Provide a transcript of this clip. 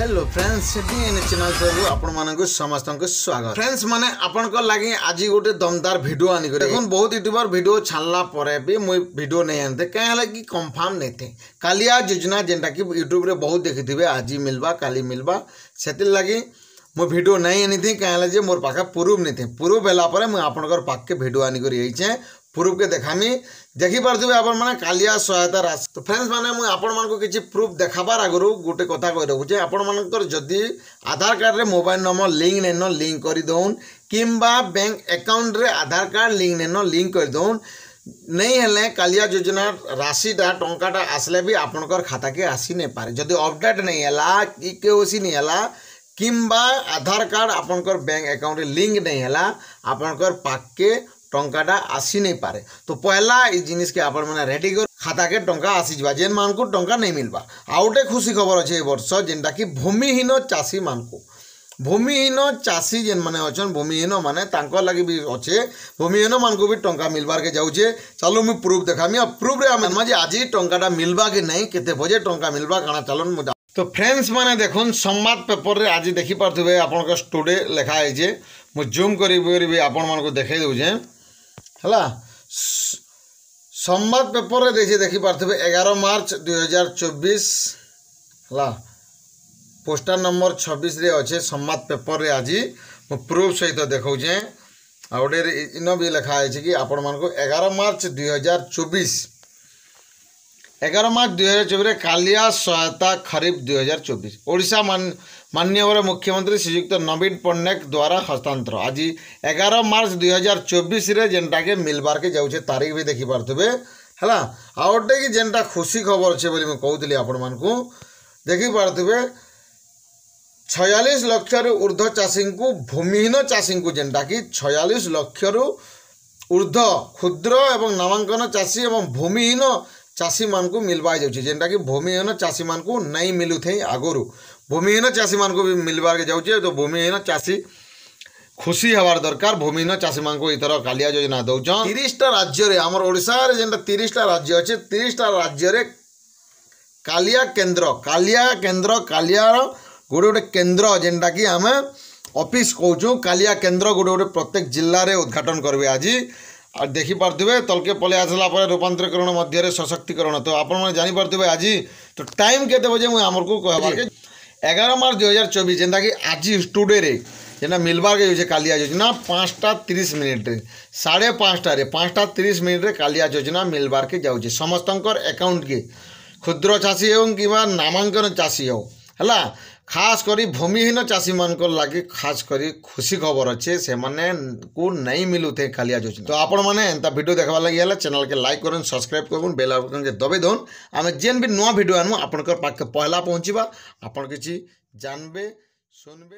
Hello friends channel सबू आपण मानक समस्त स्वागत। फ्रेंड्स माने आपण को लगे आज गोटे दमदार वीडियो आनी कर देखो बहुत यूट्यूबर वीडियो छाड़ला परे भी मुई वीडियो नहीं आनते कहीं कि कंफर्म नहीं थे कालिया योजना जेनटा कि यूट्यूब रे बहुत देखी थे आज मिलवा काली मिलवा से लगी मो वीडियो नहीं आनी थी कहीं मोर पाखे प्रूफ नहीं थे प्रूफ है मुझे आपंकर पाखे वीडियो आनी कर प्रूफ के देखामी देखी पारे आपण मैंने कालिया सहायता राशि। तो फ्रेंड्स माने मुझे आपण मानक किसी प्रूफ देखाबार आगु गोटे कथा कही रखुचे आपण मानकर जदि आधार कार्ड रे मोबाइल नंबर लिंक नहीं लिंक कर दौन किंबा बैंक अकाउंट रे आधार कार्ड लिंक नहीं लिंक कर दौन नहीं हेले कालिया योजना राशिटा टंकाटा आसले भी आपणकर खाता के आसी नहीं पारे जदि अपडेट नहीं है कि केओसी नहीं है किंबा आधार कार्ड आपणकर बैंक अकाउंट रे लिंक नहीं है आपणकर पाके टंकाटा आसी नहीं पारे। तो पहला इस जिनिस के आपण मैंने रेडी कर खाता के टंका आसी जावा जेन मान को टंका नहीं मिलवा। आउटे खुशी खबर अच्छे ए वर्ष जेनटा कि भूमिहीन चाषी मान को भूमिहीन चाषी जेन माने अछन भूमिहीन माने तांको लगी भी अच्छे भूमिहीन मान को भी टंका मिलबार के जाऊे। चलो मुझे प्रूफ देखामी और प्रूफ रे आम आज टंकाटा मिलवा कि नहीं केते बजे टंका मिलवा काना चलन मुझे। तो फ्रेंड्स माने देखुन संवाद पेपर रे आज देखी पारे आपण स्टूडे लिखा है मुझे जूम करी आपण मान को देखा दूचे है संवाद पेपर रे देखिए देखी पारे 11 मार्च 2024 है पोस्टर नंबर 26 रे अच्छे संवाद पेपर रे आज मु प्रूफ सहित देखौचे आउटे इन भी लिखा है कि आपण मान को 11 मार्च 2024 रे कालिया सहायता खरीफ 2024 ओडिशा माननीय मुख्यमंत्री श्रीयुक्त नवीन पट्टनायक द्वारा हस्तांतर आज 11 मार्च 2024 रे जेनटा के मिलबार के जाऊे तारीख भी देखी पारे है आउटे कि जेनटा खुशी खबर अच्छे बोली कहूली आपण मानकू देखी पारे 46 लाख रु ऊर्ध्व चाषी को भूमिहीन चाषी को जेनटा कि 46 लाख रु ऊर्ध्व क्षुद्र एवं नामांकन चाषी एवं भूमिहीन चाषी मान को मिलवा जाऊँगी जेनटा कि भूमिहीन चाषी मान को नहीं मिलू थे आगुरी भूमिहीन चाषी मान को भी मिलवार के जाऊँचे। तो भूमिहीन चाषी खुशी हबार दरकार भूमिहीन चाषी मान को इतर कालिया योजना दौन 30टा राज्य आमर ओडिशा रे जेनटा 30टा राज्य अच्छे 30टा राज्य रे कालिया केन्द्र कालियार गोटे गोटे केन्द्र जेनटा कि आम ऑफिस कहूँ कालिया केन्द्र गोटे गोटे प्रत्येक जिले में उद्घाटन करेंगे आज और देखी पारे तलके पलि आसला रूपांतरीकरण मध्य सशक्तिकरण। तो आपने जानीपारे आज तो टाइम केते बजे मुझे आमर को कहबार 11 मार्च 2024 जेनटा कि आज टुडे रे जेना मिलबार के जो कालिया योजना 5:30 मिनिट 5:30 कालिया योजना मिलबार के जाऊे समस्तंकर अकाउंट के क्षुद्र चाषी हो कि नामांकन चाषी हो है खास करी भूमिहीन चाषी मान लगे खास करी खुशी खबर अच्छे से माने को नहीं मिलू थे कालिया योजना। तो आपण मैंने एंता वीडियो देखा लगे चैनल के लाइक करूँ सब्सक्राइब करूँ बेल आइकन के दबे दौन आम जेन भी नुआ वीडियो आनू आपण पाखे पहला पहुँचवा आपण किसी जानबे सुनबे।